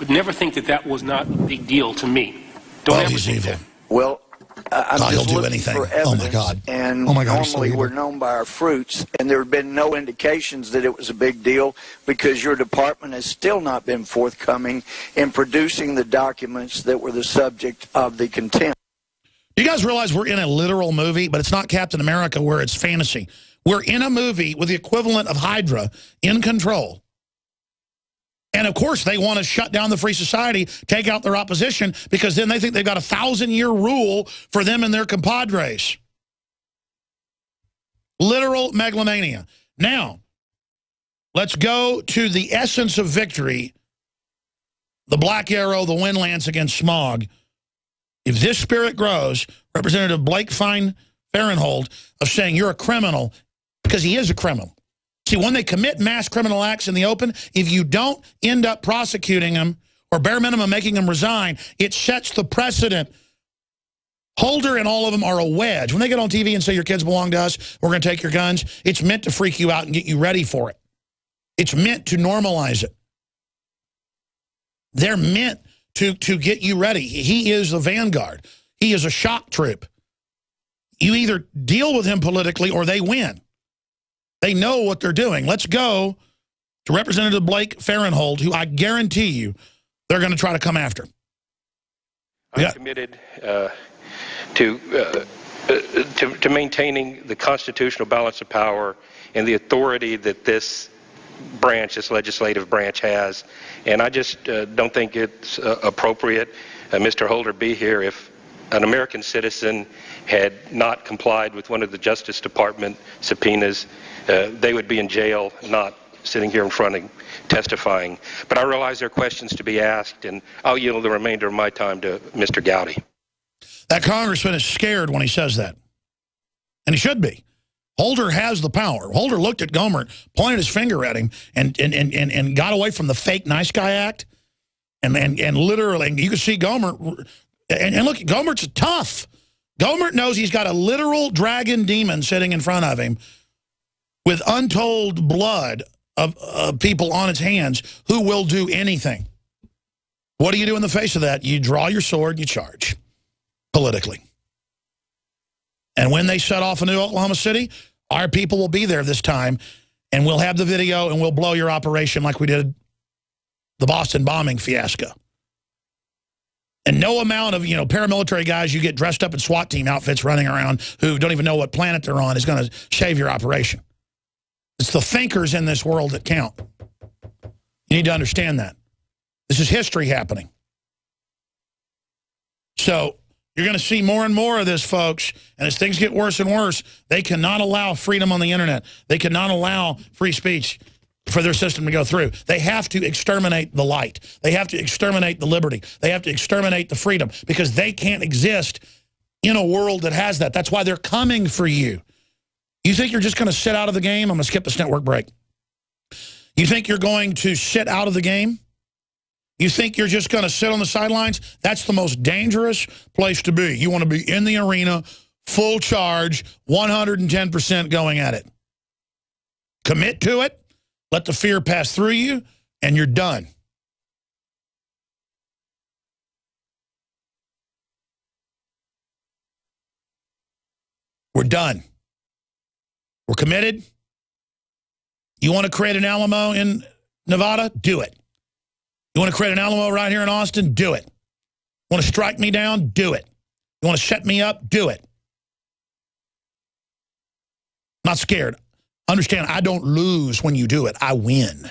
but never think that that was not a big deal to me. Don't Well, ever he's think evil. that. Well, I'm God, just he'll do looking anything. for evidence, Oh, my God. and Oh, my God, he's so normally evil. we're known by our fruits, and there have been no indications that it was a big deal because your department has still not been forthcoming in producing the documents that were the subject of the contempt. Do you guys realize we're in a literal movie, but it's not Captain America where it's fantasy? We're in a movie with the equivalent of Hydra in control. And, of course, they want to shut down the free society, take out their opposition, because then they think they've got a 1,000-year rule for them and their compadres. Literal megalomania. Now, let's go to the essence of victory, the Black Arrow, the wind lance against smog. If this spirit grows, Representative Blake Fine-Farenthold of saying you're a criminal, because he is a criminal. See, when they commit mass criminal acts in the open, if you don't end up prosecuting them or bare minimum making them resign, it sets the precedent. Holder and all of them are a wedge. When they get on TV and say your kids belong to us, we're going to take your guns, it's meant to freak you out and get you ready for it. It's meant to normalize it. They're meant to get you ready. He is the vanguard. He is a shock troop. You either deal with him politically or they win. They know what they're doing. Let's go to Representative Blake Farenthold, who I guarantee you they're going to try to come after. I'm committed to maintaining the constitutional balance of power and the authority that this branch, this legislative branch has. And I just don't think it's appropriate, Mr. Holder, be here if an American citizen had not complied with one of the Justice Department subpoenas. They would be in jail, not sitting here in front and testifying. But I realize there are questions to be asked, and I'll yield the remainder of my time to Mr. Gowdy. That congressman is scared when he says that. And he should be. Holder has the power. Holder looked at Gohmert, pointed his finger at him, and got away from the fake nice guy act. And literally, and you can see Gohmert. And look, Gohmert's tough. Gohmert knows he's got a literal dragon demon sitting in front of him with untold blood of people on its hands who will do anything. What do you do in the face of that? You draw your sword, you charge politically. And when they set off into Oklahoma City, our people will be there this time, and we'll have the video, and we'll blow your operation like we did the Boston bombing fiasco. And no amount of, paramilitary guys you get dressed up in SWAT team outfits running around who don't even know what planet they're on is going to save your operation. It's the thinkers in this world that count. You need to understand that. This is history happening. So you're going to see more and more of this, folks. And as things get worse and worse, they cannot allow freedom on the internet. They cannot allow free speech for their system to go through. They have to exterminate the light. They have to exterminate the liberty. They have to exterminate the freedom because they can't exist in a world that has that. That's why they're coming for you. You think you're just going to sit out of the game? I'm going to skip this network break. You think you're going to sit out of the game? You think you're just going to sit on the sidelines? That's the most dangerous place to be. You want to be in the arena, full charge, 110% going at it. Commit to it. Let the fear pass through you, and you're done. We're done. We're committed. You want to create an Alamo in Nevada? Do it. You want to create an Alamo right here in Austin? Do it. Want to strike me down? Do it. You want to shut me up? Do it. Not scared. Understand, I don't lose when you do it. I win.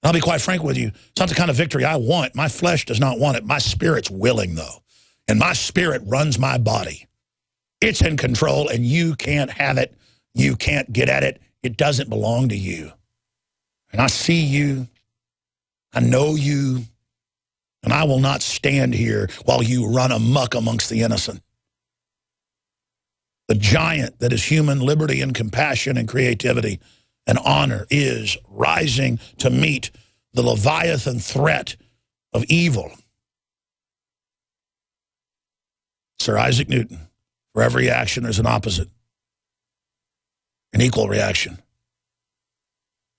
I'll be quite frank with you. It's not the kind of victory I want. My flesh does not want it. My spirit's willing, though. And my spirit runs my body. It's in control, and you can't have it. You can't get at it. It doesn't belong to you. And I see you. I know you. And I will not stand here while you run amok amongst the innocent. The giant that is human liberty and compassion and creativity and honor is rising to meet the Leviathan threat of evil. Sir Isaac Newton, for every action there's an opposite, an equal reaction,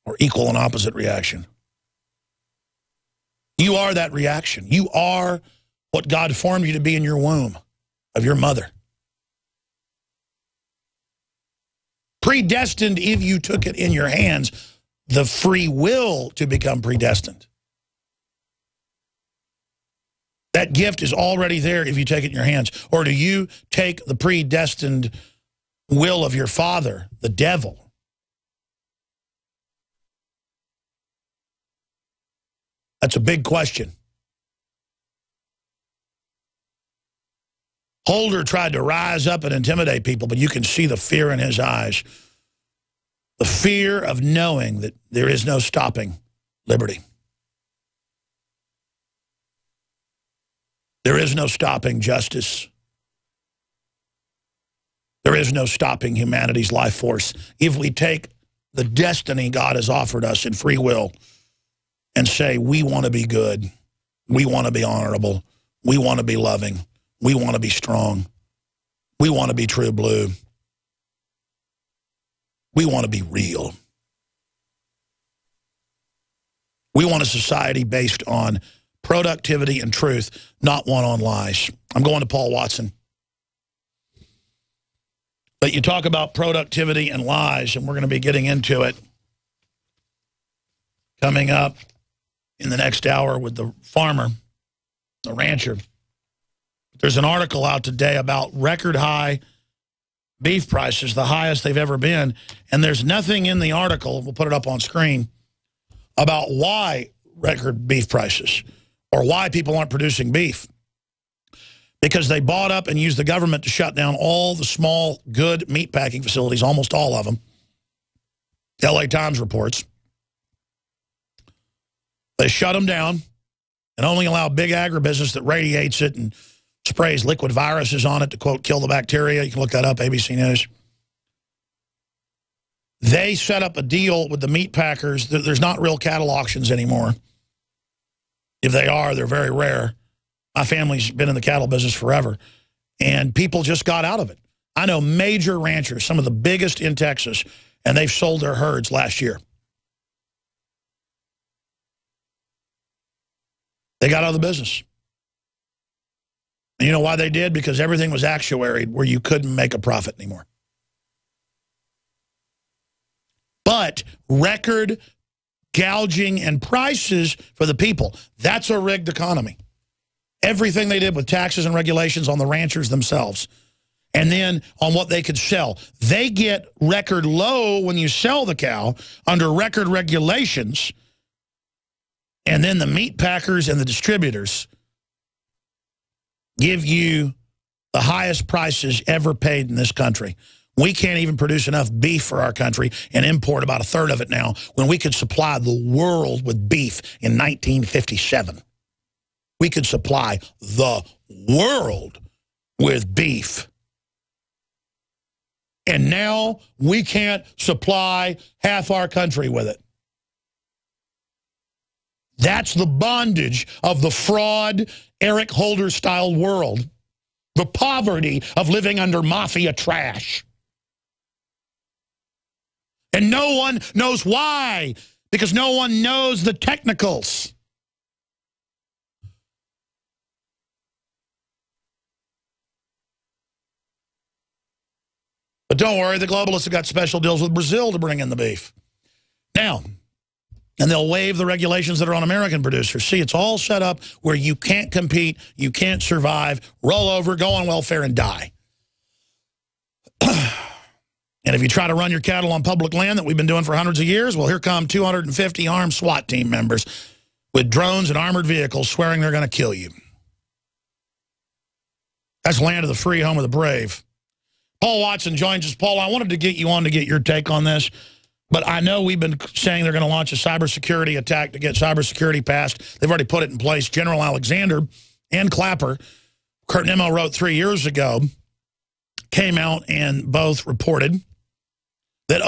or equal and opposite reaction. You are that reaction. You are what God formed you to be in your womb of your mother. Predestined if you took it in your hands, the free will to become predestined. That gift is already there if you take it in your hands. Or do you take the predestined will of your father, the devil? That's a big question. Holder tried to rise up and intimidate people, but you can see the fear in his eyes. The fear of knowing that there is no stopping liberty. There is no stopping justice. There is no stopping humanity's life force if we take the destiny God has offered us in free will and say, we want to be good, we want to be honorable, we want to be loving, we want to be strong, we want to be true blue, we want to be real. We want a society based on productivity and truth, not one on lies. I'm going to Paul Watson. But you talk about productivity and lies, and we're going to be getting into it coming up in the next hour with the farmer, the rancher. There's an article out today about record high beef prices, the highest they've ever been. And there's nothing in the article, we'll put it up on screen, about why record beef prices or why people aren't producing beef. Because they bought up and used the government to shut down all the small, good meat packing facilities, almost all of them. LA Times reports. They shut them down and only allow big agribusiness that radiates it and sprays liquid viruses on it to, quote, kill the bacteria. You can look that up, ABC News. They set up a deal with the meat packers. There's not real cattle auctions anymore. If they are, they're very rare. My family's been in the cattle business forever, and people just got out of it. I know major ranchers, some of the biggest in Texas, and they've sold their herds last year. They got out of the business. And you know why they did? Because everything was actuaried where you couldn't make a profit anymore. But record gouging and prices for the people, that's a rigged economy. Everything they did with taxes and regulations on the ranchers themselves. And then on what they could sell. They get record low when you sell the cow under record regulations. And then the meat packers and the distributors give you the highest prices ever paid in this country. We can't even produce enough beef for our country and import about a third of it now when we could supply the world with beef in 1957. We could supply the world with beef. And now we can't supply half our country with it. That's the bondage of the fraud, Eric Holder-style world. The poverty of living under mafia trash. And no one knows why, because no one knows the technicals. But don't worry, the globalists have got special deals with Brazil to bring in the beef. Now, and they'll waive the regulations that are on American producers. See, it's all set up where you can't compete, you can't survive, roll over, go on welfare, and die. And if you try to run your cattle on public land that we've been doing for hundreds of years, well, here come 250 armed SWAT team members with drones and armored vehicles swearing they're going to kill you. That's land of the free, home of the brave. Paul Watson joins us. Paul, I wanted to get you on to get your take on this. But I know we've been saying they're going to launch a cybersecurity attack to get cybersecurity passed. They've already put it in place. General Alexander and Clapper, Kurt Nimmo wrote 3 years ago, came out and both reported that,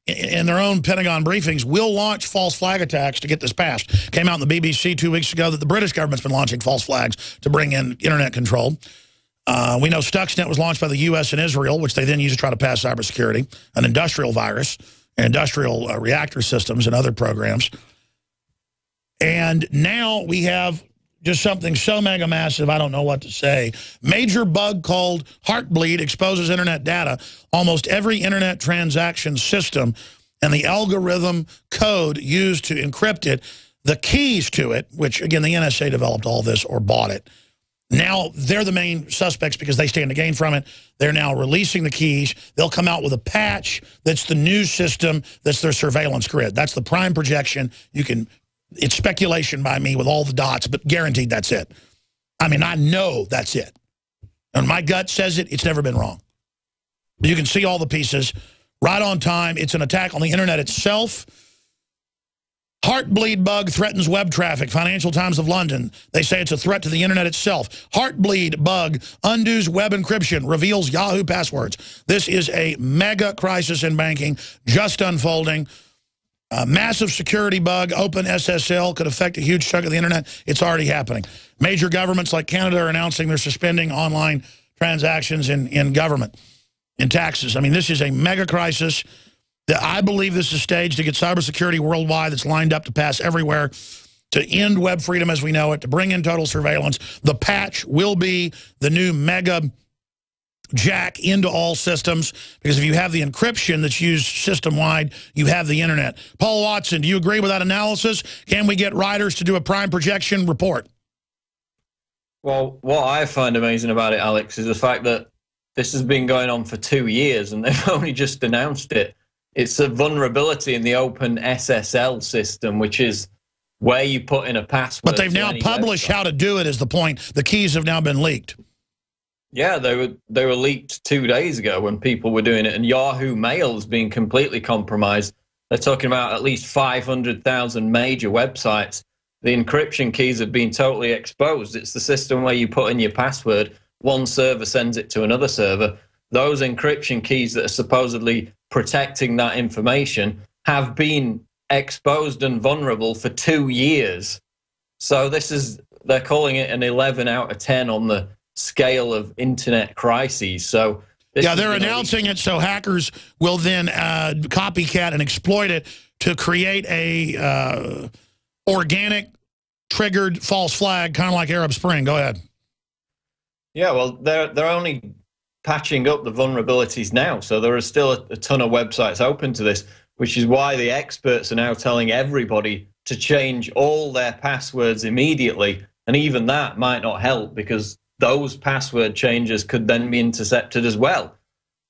in their own Pentagon briefings, we'll launch false flag attacks to get this passed. Came out in the BBC 2 weeks ago that the British government's been launching false flags to bring in internet control. We know Stuxnet was launched by the U.S. and Israel, which they then use to try to pass cybersecurity, an industrial virus, industrial reactor systems and other programs. And And now we have just something so mega massive, I don't know what to say. Major bug called Heartbleed exposes internet data. Almost every internet transaction system and the algorithm code used to encrypt it, the keys to it, which, again, the NSA developed all this or bought it. Now they're the main suspects because they stand to gain from it. They're now releasing the keys. They'll come out with a patch that's the new system, that's their surveillance grid. That's the prime projection. You can, it's speculation by me with all the dots, but guaranteed that's it. I mean, I know that's it. And my gut says it, it's never been wrong. You can see all the pieces right on time. It's an attack on the internet itself. Heartbleed bug threatens web traffic. Financial Times of London. They say it's a threat to the internet itself. Heartbleed bug undoes web encryption, reveals Yahoo passwords. This is a mega crisis in banking, just unfolding. A massive security bug, OpenSSL, could affect a huge chunk of the internet. It's already happening. Major governments like Canada are announcing they're suspending online transactions in government, in taxes. I mean, this is a mega crisis. I believe this is staged to get cybersecurity worldwide that's lined up to pass everywhere, to end web freedom as we know it, to bring in total surveillance. The patch will be the new mega jack into all systems, because if you have the encryption that's used system-wide, you have the internet. Paul Watson, do you agree with that analysis? Can we get writers to do a prime projection report? Well, what I find amazing about it, Alex, is the fact that this has been going on for 2 years and they've only just announced it. It's a vulnerability in the OpenSSL system, which is where you put in a password. But they've now published how to do it, is the point. The keys have now been leaked. Yeah, they were leaked 2 days ago when people were doing it, and Yahoo Mail has been completely compromised. They're talking about at least 500,000 major websites. The encryption keys have been totally exposed. It's the system where you put in your password, one server sends it to another server. Those encryption keys that are supposedly protecting that information have been exposed and vulnerable for 2 years. So they're calling it an 11 out of 10 on the scale of internet crises. So yeah, they're announcing it so hackers will then copycat and exploit it to create a organic triggered false flag, kind of like Arab Spring. Go ahead. Yeah, well, they're only patching up the vulnerabilities now, so there are still a ton of websites open to this, which is why the experts are now telling everybody to change all their passwords immediately, and even that might not help because those password changes could then be intercepted as well.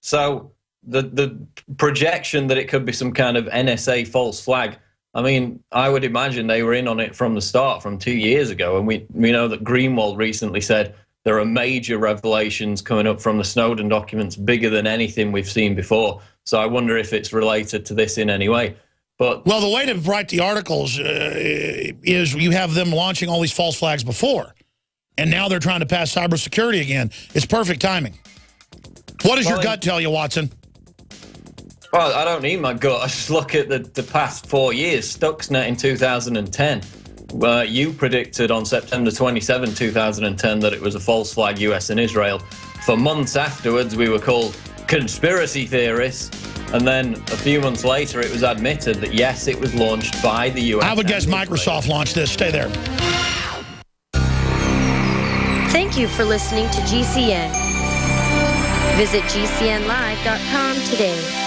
So the projection that it could be some kind of NSA false flag, I mean, I would imagine they were in on it from the start, from 2 years ago, and we know that Greenwald recently said there are major revelations coming up from the Snowden documents, bigger than anything we've seen before. So I wonder if it's related to this in any way. But well, the way to write the articles is you have them launching all these false flags before, and now they're trying to pass cybersecurity again. It's perfect timing. What does your gut tell you, Watson? Well, I don't need my gut. I just look at the past 4 years. Stuxnet in 2010. You predicted on September 27, 2010, that it was a false flag, US and Israel. For months afterwards, we were called conspiracy theorists. And then a few months later, it was admitted that, yes, it was launched by the US. I would guess Microsoft launched this. Stay there. Thank you for listening to GCN. Visit GCNlive.com today.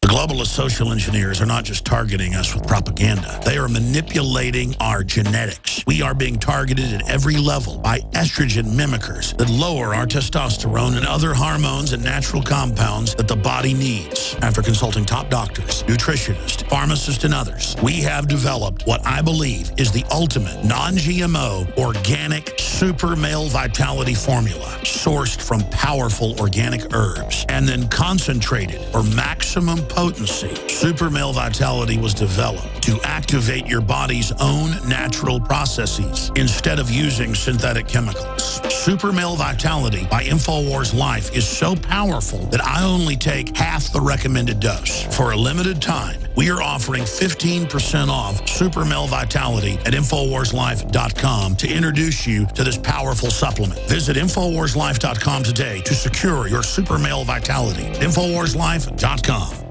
The globalist social engineers are not just targeting us with propaganda. They are manipulating our genetics. We are being targeted at every level by estrogen mimickers that lower our testosterone and other hormones and natural compounds that the body needs. After consulting top doctors, nutritionists, pharmacists, and others, we have developed what I believe is the ultimate non-GMO organic super male vitality formula, sourced from powerful organic herbs and then concentrated for maximum potency. Super Male Vitality was developed to activate your body's own natural processes instead of using synthetic chemicals. Super Male Vitality by InfoWars Life is so powerful that I only take half the recommended dose. For a limited time, we are offering 15% off Super Male Vitality at InfoWarsLife.com to introduce you to this powerful supplement. Visit InfoWarsLife.com today to secure your Super Male Vitality. InfoWarsLife.com.